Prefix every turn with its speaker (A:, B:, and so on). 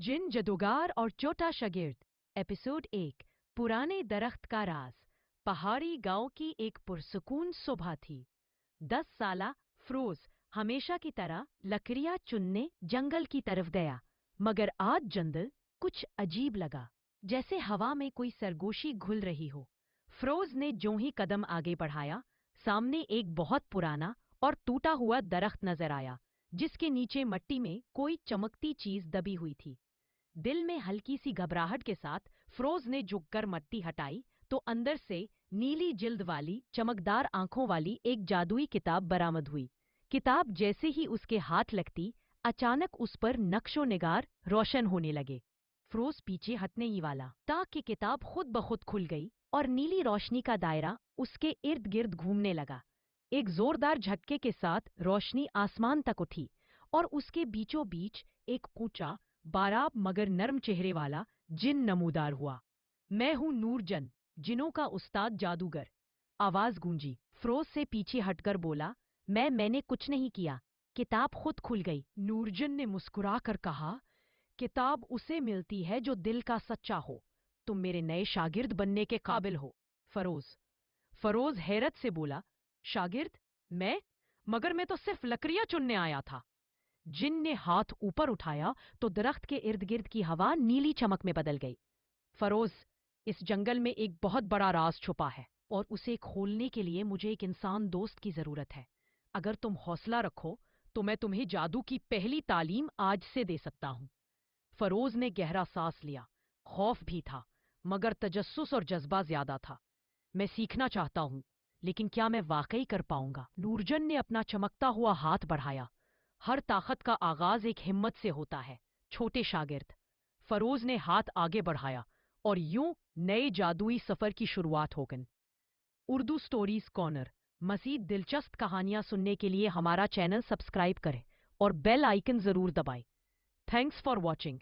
A: जिन जादूगर और छोटा शागिर्द। एपिसोड 1। पुराने दरख्त का राज। पहाड़ी गांव की एक पुरसुकून सुबह थी। 10 साला फ्रोज हमेशा की तरह लकड़ियां चुनने जंगल की तरफ गया, मगर आज जंगल कुछ अजीब लगा, जैसे हवा में कोई सरगोशी घुल रही हो। फ्रोज ने जो ही कदम आगे बढ़ाया, सामने एक बहुत पुराना और टूटा हुआ दरख्त नजर आया, जिसके नीचे मिट्टी में कोई चमकती चीज दबी हुई थी। दिल में हल्की सी घबराहट के साथ फ्रोज ने झुककर मिट्टी हटाई तो अंदर से नीली जिल्द वाली चमकदार आंखों वाली एक जादुई किताब बरामद हुई। किताब जैसे ही उसके हाथ लगती, अचानक उस पर नक्शो निगार रोशन होने लगे। फ्रोज पीछे हटने ही वाला था कि किताब खुद ब खुद खुल गई और नीली रोशनी का दायरा उसके इर्द गिर्द घूमने लगा। एक जोरदार झटके के साथ रोशनी आसमान तक उठी और उसके बीचों बीच एक ऊंचा, बाराब मगर नर्म चेहरे वाला जिन नमूदार हुआ। मैं हूं नूरजन, जिनों का उस्ताद जादूगर, आवाज गूंजी। फ्रोज से पीछे हटकर बोला, मैंने कुछ नहीं किया, किताब खुद खुल गई। नूरजन ने मुस्कुरा कर कहा, किताब उसे मिलती है जो दिल का सच्चा हो। तुम मेरे नए शागिर्द बनने के काबिल हो। फरोज हैरत से बोला, शागिर्द? मैं? मगर मैं तो सिर्फ लकड़ियां चुनने आया था। जिन ने हाथ ऊपर उठाया तो दरख्त के इर्द गिर्द की हवा नीली चमक में बदल गई। फरोज, इस जंगल में एक बहुत बड़ा राज छुपा है और उसे खोलने के लिए मुझे एक इंसान दोस्त की जरूरत है। अगर तुम हौसला रखो तो मैं तुम्हें जादू की पहली तालीम आज से दे सकता हूं। फरोज ने गहरा सांस लिया। खौफ भी था, मगर तजस्सुस और जज्बा ज्यादा था। मैं सीखना चाहता हूं, लेकिन क्या मैं वाकई कर पाऊंगा? नूरजन ने अपना चमकता हुआ हाथ बढ़ाया। हर ताकत का आगाज एक हिम्मत से होता है, छोटे शागिर्द। फरोज ने हाथ आगे बढ़ाया और यूं नए जादुई सफर की शुरुआत हो गई। Urdu stories corner. मजीद दिलचस्प कहानियां सुनने के लिए हमारा चैनल सब्सक्राइब करें और बेल आइकन जरूर दबाएं। Thanks for watching.